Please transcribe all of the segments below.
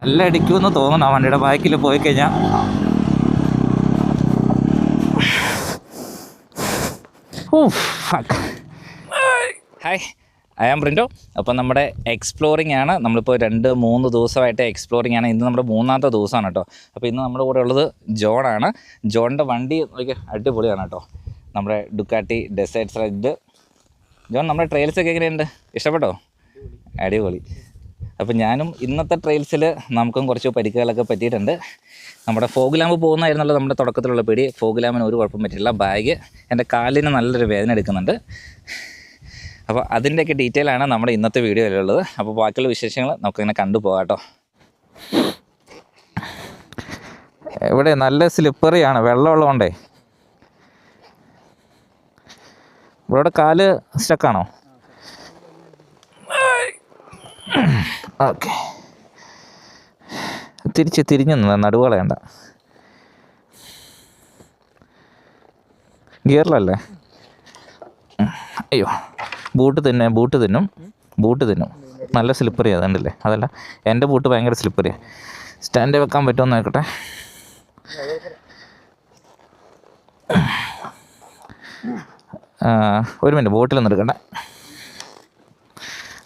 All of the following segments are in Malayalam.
നല്ല അടിക്കുമെന്ന് തോന്നണം വണ്ടിയുടെ ബാക്കിൽ പോയി കഴിഞ്ഞാൽ. Hi, I am Brindo. അപ്പം നമ്മുടെ എക്സ്പ്ലോറിംഗ് ആണ്. നമ്മളിപ്പോൾ 2-3 ദിവസമായിട്ട് എക്സ്പ്ലോറിംഗ് ആണ്. ഇന്ന് നമ്മുടെ 3ാമത്തെ ദിവസമാണ് കേട്ടോ. അപ്പോൾ ഇന്ന് നമ്മുടെ കൂടെ ഉള്ളത് ജോണാണ്. ജോണിൻ്റെ വണ്ടി നോക്കി അടിപൊളിയാണ് കേട്ടോ. നമ്മുടെ ഡുക്കാട്ടി ഡെസേർട്സ് റെഡ്. ജോൺ, നമ്മുടെ ട്രെയിൽസൊക്കെ എങ്ങനെയുണ്ട്? ഇഷ്ടപ്പെട്ടോ? അടിപൊളി. അപ്പോൾ ഞാനും ഇന്നത്തെ ട്രെയിൽസിൽ നമുക്കും കുറച്ച് പരിക്കുകളൊക്കെ പറ്റിയിട്ടുണ്ട്. നമ്മുടെ ഫോഗ് ലാമ്പ് പോകുന്നതായിരുന്നല്ലോ നമ്മുടെ തുടക്കത്തിലുള്ള പേടി. ഫോഗ് ലാമ്പിന് ഒരു കുഴപ്പം പറ്റില്ല. ബാഗ് എൻ്റെ കാലിന് നല്ലൊരു വേദന എടുക്കുന്നുണ്ട്. അപ്പോൾ അതിൻ്റെയൊക്കെ ഡീറ്റെയിൽ ആണ് നമ്മുടെ ഇന്നത്തെ വീഡിയോയിലുള്ളത്. അപ്പോൾ ബാക്കിയുള്ള വിശേഷങ്ങൾ നമുക്കിങ്ങനെ കണ്ടുപോകാം കേട്ടോ. ഇവിടെ നല്ല സ്ലിപ്പറിയാണ്, വെള്ളമുള്ളതുകൊണ്ടേ. ഇവിടെ കാല് സ്റ്റക്കാണോ? ഓക്കെ, തിരിഞ്ഞു നടുവളയണ്ട. ഗിയറിലല്ലേ? അയ്യോ, ബൂട്ട് തിന്നും. നല്ല സ്ലിപ്പറിയാണ്, അതുണ്ടല്ലേ? അതല്ല, എൻ്റെ ബൂട്ട് ഭയങ്കര സ്ലിപ്പറിയാണ്. സ്റ്റാൻഡ് വെക്കാൻ പറ്റുമെന്ന് നോക്കട്ടെ. ഒരു മിനിറ്റ്, ബോട്ടിലൊന്നും എടുക്കണ്ട.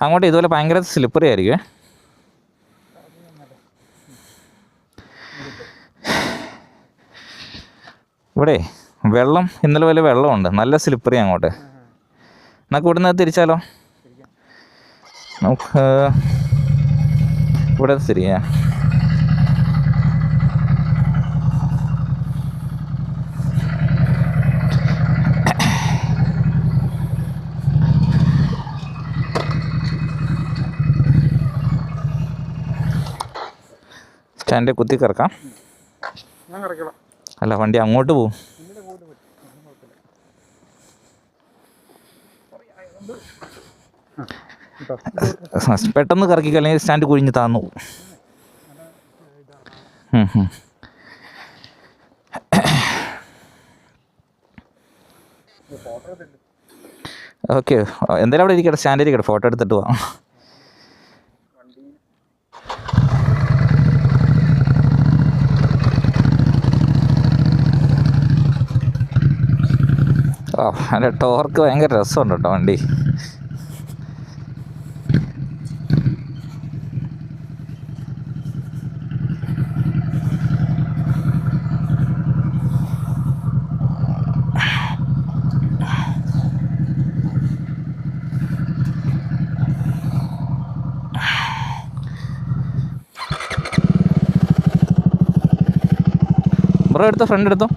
അങ്ങോട്ട് ഇതുപോലെ ഭയങ്കര സ്ലിപ്പറി ആയിരിക്കുമേ. ഇവിടെ വെള്ളം, ഇന്നലെ പോലെ വെള്ളമുണ്ട്, നല്ല സ്ലിപ്പറി അങ്ങോട്ട്. നമുക്ക് ഇവിടുന്ന് തിരിച്ചാലോ? നമുക്ക് ഇവിടെ തിരിയാ. സ്റ്റാൻഡിൽ കുത്തി കിറക്കാം. അല്ല, വണ്ടി അങ്ങോട്ട് പോവും. പെട്ടെന്ന് കറക്കി അല്ലെങ്കിൽ സ്റ്റാൻഡ് കുഴിഞ്ഞ് താന്നു. ഓക്കെ, എന്തായാലും അവിടെ ഇരിക്കട്ടെ, സ്റ്റാൻഡിൽ ഇരിക്കട്ടെ, ഫോട്ടോ എടുത്തിട്ട് പോവാം. ഓ, അതിൻ്റെ ടോർക്ക് ഭയങ്കര രസമുണ്ട് കേട്ടോ വണ്ടി. ബ്രോ എടുത്തോ, ഫ്രണ്ട് എടുത്തോ.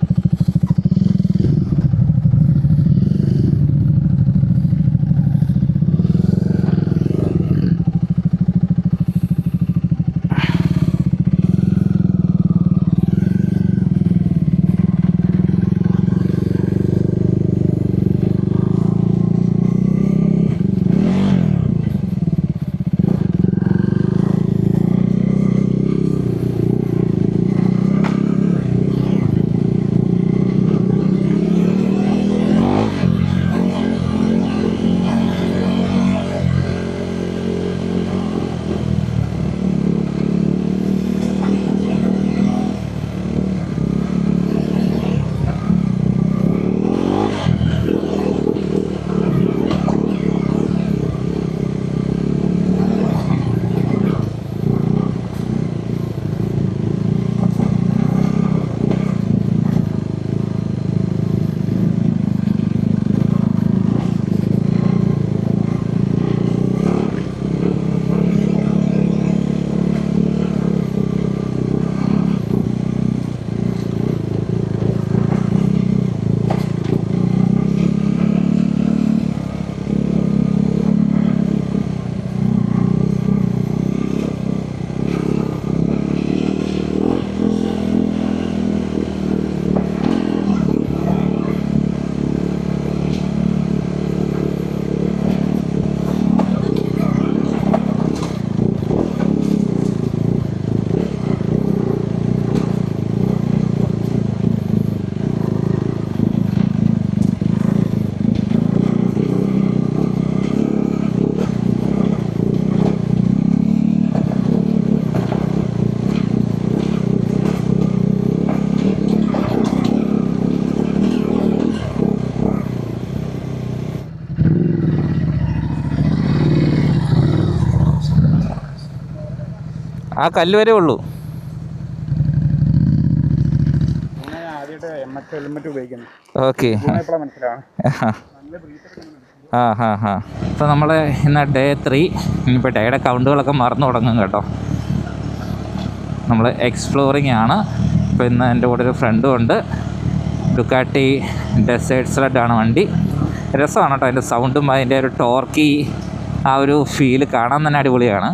ആ കല്ല് വരെ ഉള്ളൂ. ഓക്കെ. അപ്പോൾ നമ്മൾ ഇന്ന് ഡേ 3. ഇനിയിപ്പോൾ ഡേയുടെ കൗണ്ടുകളൊക്കെ മറന്നു തുടങ്ങും കേട്ടോ. നമ്മൾ എക്സ്പ്ലോറിങ് ആണ്. ഇപ്പോൾ ഇന്ന് എൻ്റെ കൂടെ ഒരു ഫ്രണ്ടും ഉണ്ട്. ഡുക്കാട്ടി ഡെസേർട്ട് സ്ലെഡാണ് വണ്ടി. രസമാണ് കേട്ടോ, അതിൻ്റെ സൗണ്ടും അതിൻ്റെ ഒരു ടോർക്കി ആ ഒരു ഫീല് കാണാൻ തന്നെ അടിപൊളിയാണ്.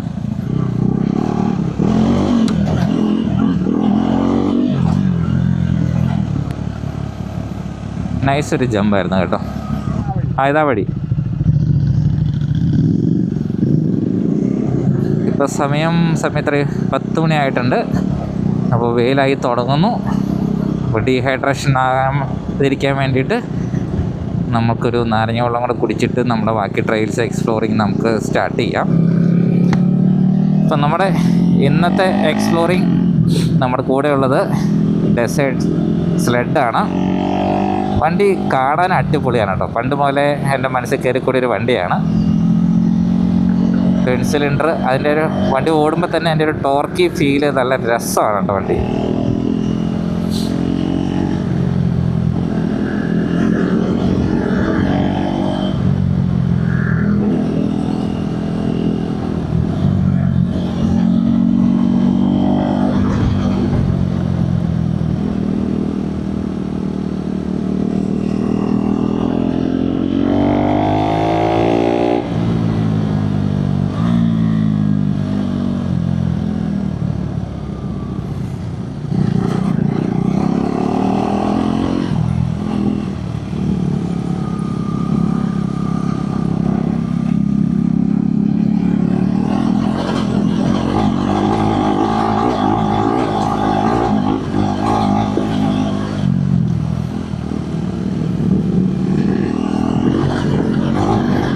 നൈസ് ഒരു ജമ്പായിരുന്നു കേട്ടോ. ഇതാ വഴി. ഇപ്പോൾ സമയത്ര 10 മണി ആയിട്ടുണ്ട്. അപ്പോൾ വെയിലായി തുടങ്ങുന്നു. അപ്പോൾ ഡീഹൈഡ്രേഷൻ ആകാതിരിക്കാൻ വേണ്ടിയിട്ട് നമുക്കൊരു നാരങ്ങ വെള്ളം കൂടെ കുടിച്ചിട്ട് നമ്മുടെ ബാക്കി ട്രെയിൽസ് എക്സ്പ്ലോറിങ് നമുക്ക് സ്റ്റാർട്ട് ചെയ്യാം. ഇപ്പം നമ്മുടെ ഇന്നത്തെ എക്സ്പ്ലോറിങ് നമ്മുടെ കൂടെയുള്ളത് ഡെസേർട്ട് സ്ലെഡാണ്. വണ്ടി കാണാൻ അടിപൊളിയാണ് കേട്ടോ. പണ്ട് മുതലേ എൻ്റെ മനസ്സിൽ കയറിക്കൂടിയൊരു വണ്ടിയാണ്. 10 സിലിണ്ടർ. അതിൻ്റെ ഒരു വണ്ടി ഓടുമ്പോൾ തന്നെ അതിൻ്റെ ഒരു ടോർക്കി ഫീല് നല്ല രസമാണ് കേട്ടോ വണ്ടി.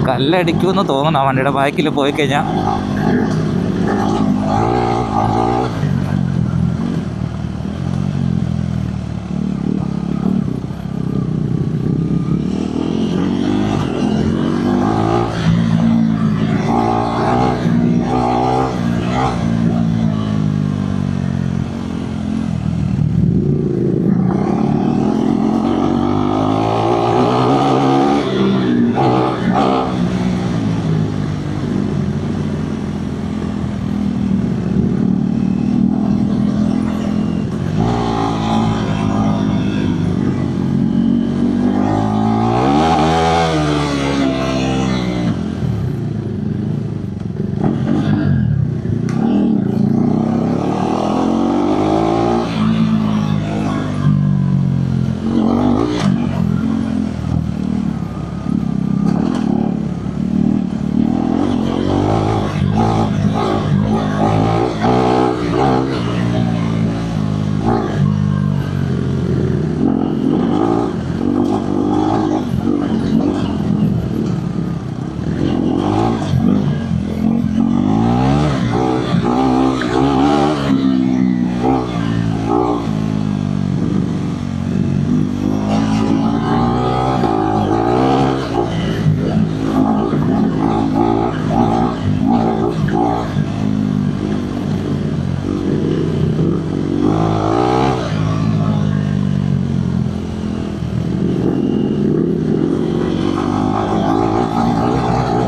കല്ലടിക്കുമെന്ന് തോന്നണം ആ വണ്ടിയുടെ ബാക്കിൽ പോയി കഴിഞ്ഞാൽ.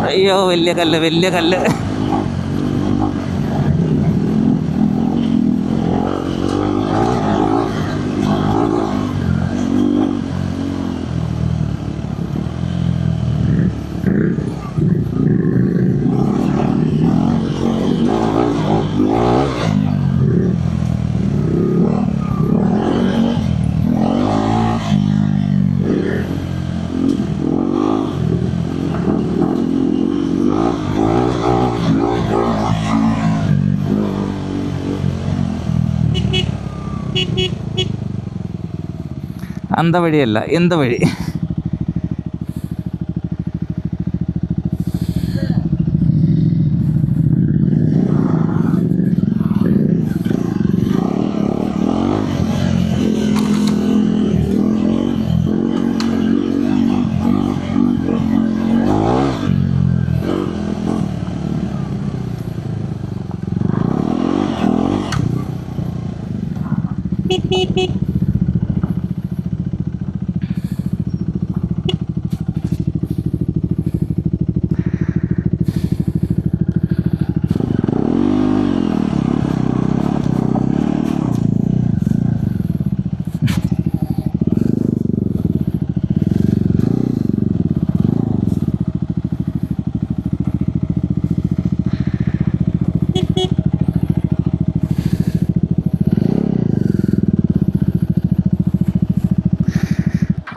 അയ്യോ വലിയ കല്ല്, വലിയ കല്ല്. അന്ത വഴിയല്ല, എന്ത് വഴി.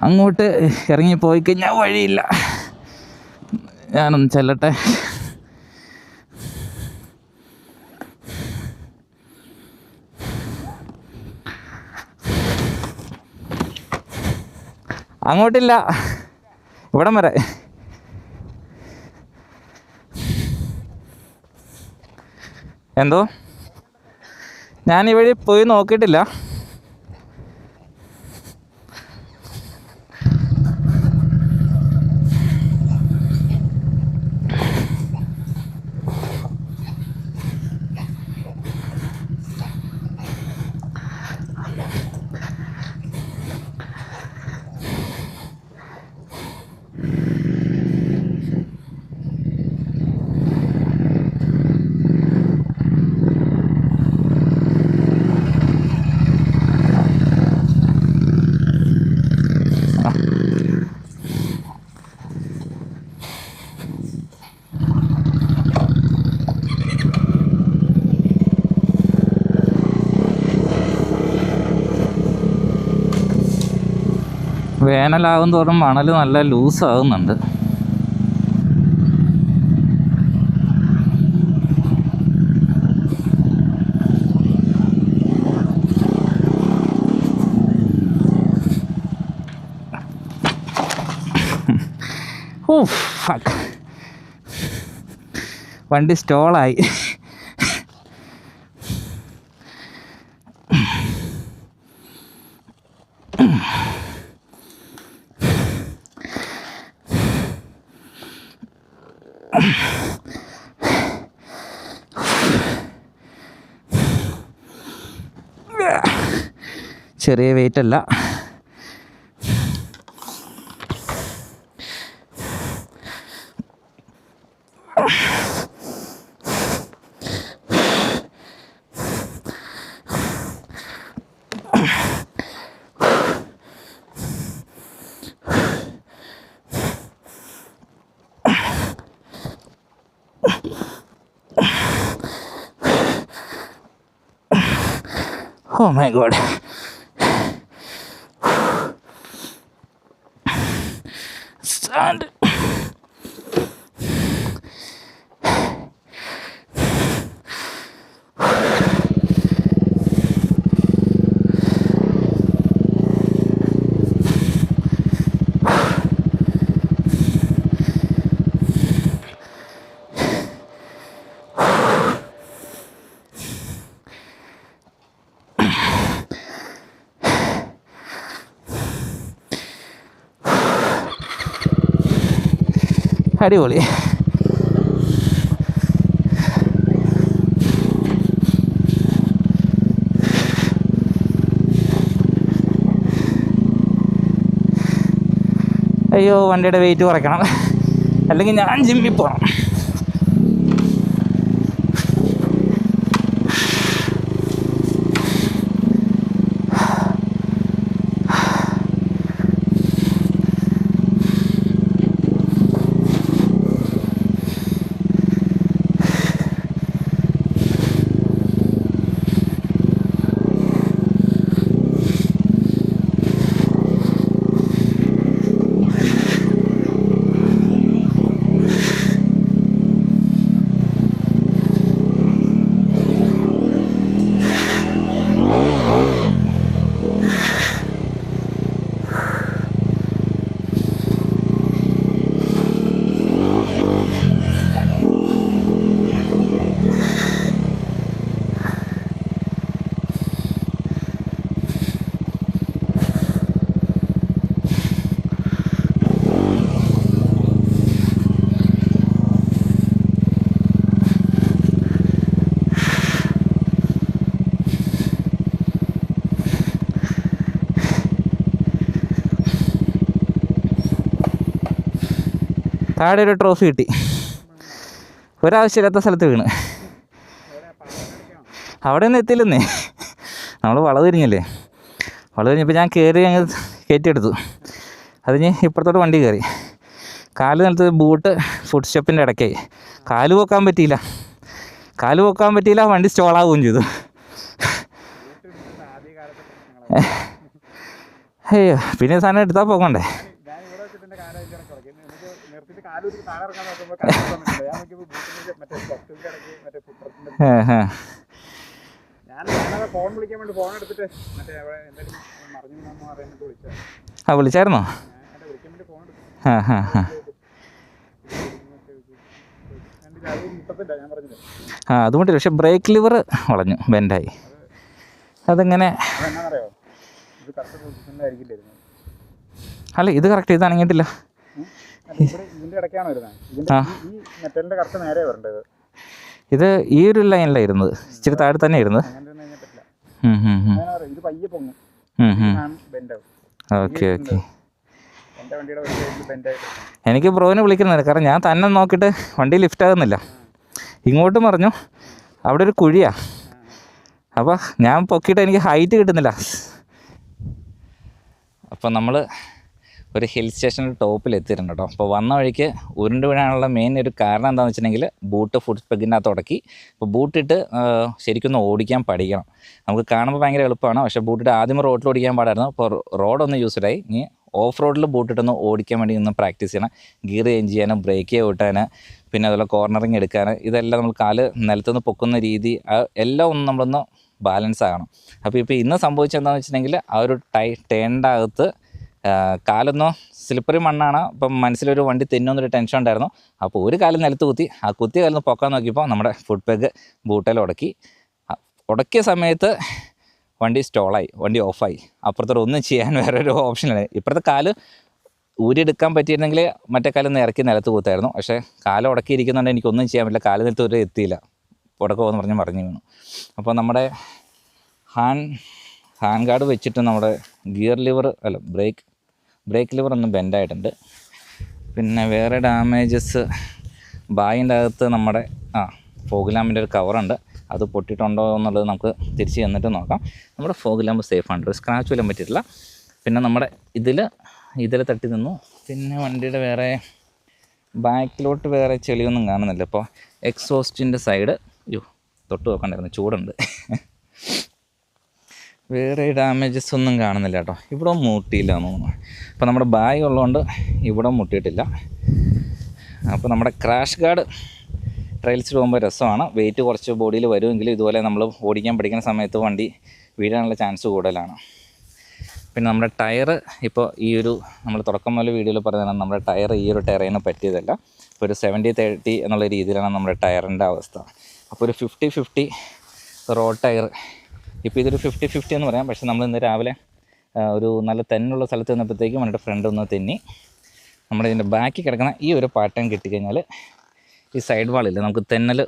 അങ്ങോട്ട് ഇറങ്ങിപ്പോയി കഴിഞ്ഞാൽ വഴിയില്ല. ഞാനൊന്ന് ചെല്ലട്ടെ. അങ്ങോട്ടില്ല, ഇവിടം വരെ. എന്തോ ഞാനിവഴി പോയി നോക്കിയിട്ടില്ല. വേനലാകും തോറും മണൽ നല്ല ലൂസാകുന്നുണ്ട്. ഓ ഫക്ക്, വണ്ടി സ്റ്റോളായി. ചെറിയ വെയിറ്റ് അല്ല. Oh my God. Stand. അടിപൊളി. അയ്യോ, വണ്ടിയുടെ വെയിറ്റ് കുറയ്ക്കണം, അല്ലെങ്കിൽ ഞാൻ ജിമ്മിൽ പോകണം. താഴെ ഒരു ട്രോഫി കിട്ടി. ഒരാവശ്യമില്ലാത്ത സ്ഥലത്ത് വീണ്. അവിടെ ഒന്നും എത്തിയില്ലെന്നേ. നമ്മൾ വളവ് തിരിഞ്ഞല്ലേ. വളവ് തിരിഞ്ഞപ്പോൾ ഞാൻ കയറി അങ്ങ് കയറ്റിയെടുത്തു. അതിന് ഇപ്പുറത്തോട്ട് വണ്ടി കയറി. കാല് നിലത്ത് ബൂട്ട് ഫുഡ് സ്റ്റെപ്പിൻ്റെ ഇടയ്ക്കായി. കാല് പോക്കാൻ പറ്റിയില്ല. വണ്ടി സ്റ്റോളാവുകയും ചെയ്തു. അയ്യോ, പിന്നെ സാധനം എടുത്താൽ പോകണ്ടേ. വിളിച്ചായിരുന്നോ? അതുകൊണ്ട് പക്ഷെ ബ്രേക്ക് ലിവർ വളഞ്ഞു, ബെൻഡായി. അതെങ്ങനെ? അല്ല, ഇത് കറക്റ്റ്, ഇത് അനങ്ങിയിട്ടില്ല. ഇത് ഈ ഒരു ലൈനിലായിരുന്നത്, ഇച്ചിരി താഴെ തന്നെ ഇരുന്നത്. ഓക്കെ. എനിക്ക് ബ്രോനെ വിളിക്കുന്നില്ല, കാരണം ഞാൻ തന്നെ നോക്കിയിട്ട് വണ്ടി ലിഫ്റ്റ് ആകുന്നില്ല. ഇങ്ങോട്ടും പറഞ്ഞു അവിടെ ഒരു കുഴിയാ. അപ്പോൾ ഞാൻ പൊക്കിയിട്ട് എനിക്ക് ഹൈറ്റ് കിട്ടുന്നില്ല. അപ്പോൾ നമ്മൾ ഒരു ഹിൽ സ്റ്റേഷൻ്റെ ടോപ്പിൽ എത്തിയിട്ടുണ്ട് കേട്ടോ. അപ്പോൾ വന്ന വഴിക്ക് ഉരുണ്ട് വീഴാനുള്ള മെയിൻ ഒരു കാരണം എന്താണെന്ന് വെച്ചിട്ടുണ്ടെങ്കിൽ ബൂട്ട് ഫുഡ് പെഗിനകത്ത് ഉടക്കി. അപ്പോൾ ബൂട്ടിട്ട് ശരിക്കൊന്ന് ഓടിക്കാൻ പഠിക്കണം. നമുക്ക് കാണുമ്പോൾ ഭയങ്കര എളുപ്പമാണ്, പക്ഷേ ബൂട്ടിട്ട് ആദ്യം റോഡിൽ ഓടിക്കാൻ പാടായിരുന്നു. അപ്പോൾ റോഡൊന്ന് യൂസ്ഡായി. ഇനി ഓഫ് റോഡിൽ ബൂട്ടിട്ടൊന്ന് ഓടിക്കാൻ വേണ്ടി ഒന്ന് പ്രാക്ടീസ് ചെയ്യണം. ഗിയർ ചേഞ്ച് ചെയ്യാനും ബ്രേക്ക് ഓട്ടാൻ, പിന്നെ അതുപോലെ കോർണറിങ് എടുക്കാൻ, ഇതെല്ലാം നമ്മൾ കാല് നിലത്തുനിന്ന് പൊക്കുന്ന രീതി എല്ലാം ഒന്ന് നമ്മളൊന്ന് ബാലൻസ് ആകണം. അപ്പോൾ ഇപ്പോൾ ഇന്ന് സംഭവിച്ചെന്താണെന്ന് വെച്ചിട്ടുണ്ടെങ്കിൽ ആ ഒരു ടേണിൻ്റെ അകത്ത് കാലൊന്നും സ്ലിപ്പറി മണ്ണാണ്. അപ്പം മനസ്സിലൊരു വണ്ടി തെന്നൊന്നൊരു ടെൻഷൻ ഉണ്ടായിരുന്നു. അപ്പോൾ ഒരു കാലം നിലത്ത് കുത്തി, ആ കുത്തിയ കാലം പൊക്കാൻ നോക്കിയപ്പോൾ നമ്മുടെ ഫുഡ് പെഗ് ബൂട്ടിൽ ഉടക്കിയ സമയത്ത് വണ്ടി സ്റ്റോളായി, വണ്ടി ഓഫായി. അപ്പുറത്തോട് ഒന്നും ചെയ്യാൻ വേറൊരു ഓപ്ഷനില്ല. ഇപ്പുറത്തെ കാല് ഊരിയെടുക്കാൻ പറ്റിയിരുന്നെങ്കിൽ മറ്റേ കാലൊന്ന് ഇറക്കി നിലത്ത് കുത്തായിരുന്നു. പക്ഷേ കാലം ഉടക്കിയിരിക്കുന്നുണ്ട്, എനിക്കൊന്നും ചെയ്യാൻ പറ്റില്ല. കാല് നിലത്ത് ഒരു എത്തിയില്ല, ഉടക്കമെന്ന് പറഞ്ഞ് മറിഞ്ഞു വീണു. അപ്പോൾ നമ്മുടെ ഹാൻഡ് ഗാർഡ് വെച്ചിട്ട് നമ്മുടെ ഗിയർ ലിവർ ബ്രേക്ക് ലിവർ ഒന്ന് ബെൻഡായിട്ടുണ്ട്. പിന്നെ വേറെ ഡാമേജസ്, ബായിൻ്റെ അകത്ത് നമ്മുടെ ഫോഗ് ലാമ്പിൻ്റെ ഒരു കവറുണ്ട്, അത് പൊട്ടിയിട്ടുണ്ടോ എന്നുള്ളത് നമുക്ക് തിരിച്ച് ചെന്നിട്ട് നോക്കാം. നമ്മുടെ ഫോഗ് ലാമ്പ് സേഫാണ്, ഒരു സ്ക്രാച്ച് പോലും പറ്റിയിട്ടില്ല. പിന്നെ നമ്മുടെ ഇതിൽ തട്ടി നിന്നു. പിന്നെ വണ്ടിയുടെ വേറെ ബാക്കിലോട്ട് വേറെ ചെളിയൊന്നും കാണുന്നില്ല. ഇപ്പോൾ എക്സോസ്റ്റിൻ്റെ സൈഡ് തൊട്ട് നോക്കണ്ടായിരുന്നു, ചൂടുണ്ട്. വേറെ ഡാമേജസ് ഒന്നും കാണുന്നില്ല കേട്ടോ. ഇവിടെ മുട്ടിയില്ല എന്ന് തോന്നുന്നു. അപ്പോൾ നമ്മുടെ ബാഗ് ഉള്ളതുകൊണ്ട് ഇവിടെ മുട്ടിയിട്ടില്ല. അപ്പോൾ നമ്മുടെ ക്രാഷ് ഗാർഡ് ട്രയൽസിൽ പോകുമ്പോൾ രസമാണ്. വെയിറ്റ് കുറച്ച് ബോഡിയിൽ വരുമെങ്കിലും ഇതുപോലെ നമ്മൾ ഓടിക്കാൻ പഠിക്കുന്ന സമയത്ത് വണ്ടി വീഴാനുള്ള ചാൻസ് കൂടുതലാണ്. പിന്നെ നമ്മുടെ ടയർ ഇപ്പോൾ നമ്മൾ തുടക്കം മുതൽ വീഡിയോയിൽ പറഞ്ഞതാണ്, നമ്മുടെ ടയർ ഈ ഒരു ടയറിന് പറ്റിയതല്ല. ഇപ്പോൾ ഒരു 70-30 എന്നുള്ള രീതിയിലാണ് നമ്മുടെ ടയറിൻ്റെ അവസ്ഥ. അപ്പോൾ ഒരു 50-50 റോഡ് ടയർ. ഇപ്പോൾ ഇതൊരു 50-50 എന്ന് പറയാം. പക്ഷേ നമ്മൾ ഇന്ന് രാവിലെ ഒരു നല്ല തെന്നുള്ള സ്ഥലത്ത് നിന്നപ്പോഴത്തേക്കും എൻ്റെ ഫ്രണ്ട് ഒന്ന് തെന്നി. നമ്മുടെ ഇതിൻ്റെ ബാക്കിൽ കിടക്കുന്ന ഈ ഒരു പാറ്റേൺ കിട്ടിക്കഴിഞ്ഞാൽ ഈ സൈഡ് വാളില്ല, നമുക്ക് തെന്നൽ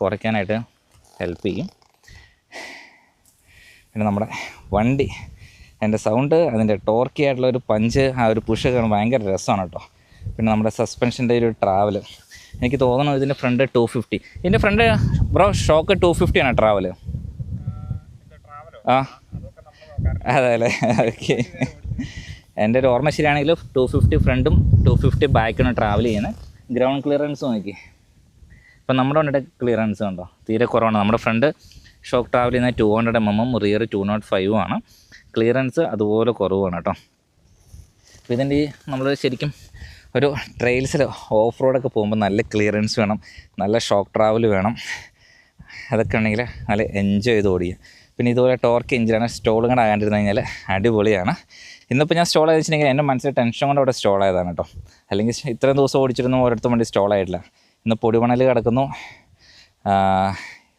കുറയ്ക്കാനായിട്ട് ഹെൽപ്പ് ചെയ്യും. പിന്നെ നമ്മുടെ വണ്ടി, അതിൻ്റെ സൗണ്ട്, അതിൻ്റെ ടോർക്കി ആയിട്ടുള്ള ഒരു പഞ്ച്, ആ ഒരു പുഷ് കാണുമ്പോൾ ഭയങ്കര രസമാണ് കേട്ടോ. പിന്നെ നമ്മുടെ സസ്പെൻഷൻ്റെ ഒരു ട്രാവൽ, എനിക്ക് തോന്നുന്നു ഇതിൻ്റെ ഫ്രണ്ട് 250. ഇതിൻ്റെ ഫ്രണ്ട് ബ്രോ ഷോക്ക് 250 ആണ് ട്രാവൽ. അതെ അല്ലേ, ഓക്കെ. എൻ്റെ ഒരു ഓർമ്മ ശരിയാണെങ്കിൽ 250 ഫ്രണ്ടും 250 ബാക്കിനും ട്രാവൽ ചെയ്യുന്നത്. ഗ്രൗണ്ട് ക്ലിയറൻസ് നോക്കി, ഇപ്പം നമ്മുടെ വണ്ടിയുടെ ക്ലിയറൻസ് കണ്ടോ, തീരെ കുറവാണ്. നമ്മുടെ ഫ്രണ്ട് ഷോക്ക് ട്രാവൽ ചെയ്യുന്ന 200 mm, റിയർ 205 ആണ്. ക്ലിയറൻസ് അതുപോലെ കുറവാണ് കേട്ടോ. അപ്പോൾ ഇതിൻ്റെ നമ്മൾ ശരിക്കും ഒരു ട്രെയിൽസിൽ ഓഫ് റോഡൊക്കെ പോകുമ്പോൾ നല്ല ക്ലിയറൻസ് വേണം, നല്ല ഷോക്ക് ട്രാവൽ വേണം. അതൊക്കെ ഉണ്ടെങ്കിൽ നല്ല എൻജോയ് ചെയ്ത് ഓടിക്കുക. പിന്നെ ഇതുപോലെ ടോർക്ക് എഞ്ചിനാണ്. സ്റ്റോളും കൂടെ ആകാണ്ടിരുന്നു കഴിഞ്ഞാൽ അടിപൊളിയാണ്. ഇന്നിപ്പോൾ ഞാൻ സ്റ്റോൾ ആയെന്ന് വെച്ചിട്ടുണ്ടെങ്കിൽ എൻ്റെ മനസ്സിൽ ടെൻഷൻ കൊണ്ട് അവിടെ സ്റ്റോൾ ആയതാണ് കേട്ടോ. അല്ലെങ്കിൽ ഇത്രയും ദിവസം ഓടിച്ചിരുന്നു ഓരോരുത്തർ വണ്ടി സ്റ്റോൾ ആയിട്ടില്ല. ഇന്ന് പൊടിമണൽ കിടക്കുന്നു,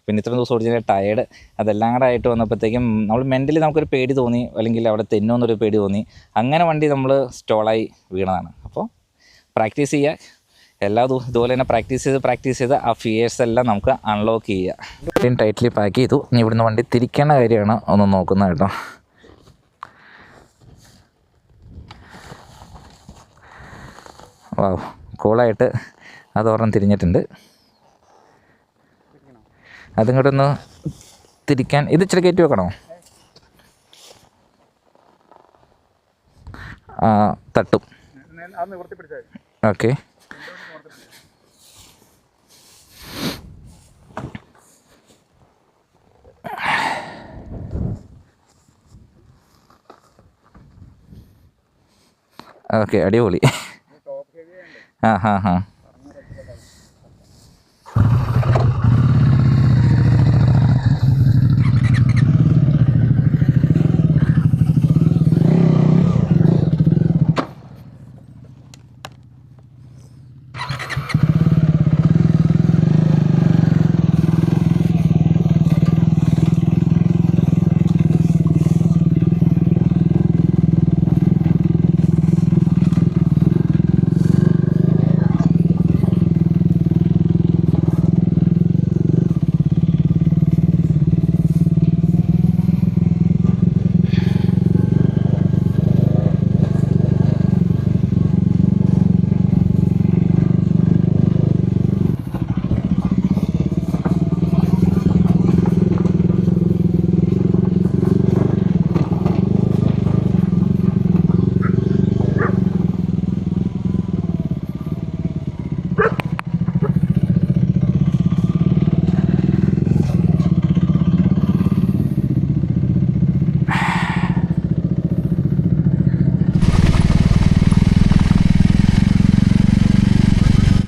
പിന്നെ ഇത്രയും ദിവസം ഓടിച്ചതിൻ്റെ ടയേർഡ്, അതെല്ലാം കൂടെ ആയിട്ട് വന്നപ്പോഴത്തേക്കും നമ്മൾ മെൻ്റലി നമുക്കൊരു പേടി തോന്നി, അല്ലെങ്കിൽ അവിടെ തെന്നുമെന്നൊരു പേടി തോന്നി. അങ്ങനെ വണ്ടി നമ്മൾ സ്റ്റോളായി വീണതാണ്. അപ്പോൾ പ്രാക്ടീസ് ചെയ്യുക, എല്ലാ ഇതുപോലെ തന്നെ പ്രാക്ടീസ് ചെയ്ത് ആ ഫിയേഴ്സ് എല്ലാം നമുക്ക് അൺലോക്ക് ചെയ്യുക. ടൈറ്റ്ലി പാക്ക് ചെയ്തു. ഇനി ഇവിടുന്ന് വണ്ടി തിരിക്കേണ്ട കാര്യമാണ് ഒന്ന് നോക്കുന്നത് കേട്ടോ. വാവ്, കൂളായിട്ട് അതോർണം തിരിഞ്ഞിട്ടുണ്ട്. അതിങ്ങോട്ടൊന്ന് തിരിക്കാൻ ഇത് ഇച്ചിരി കയറ്റി വെക്കണോ? തട്ടും. ഓക്കെ. ഓക്കെ, അടിപൊളി. ആ ഹാ ഹാ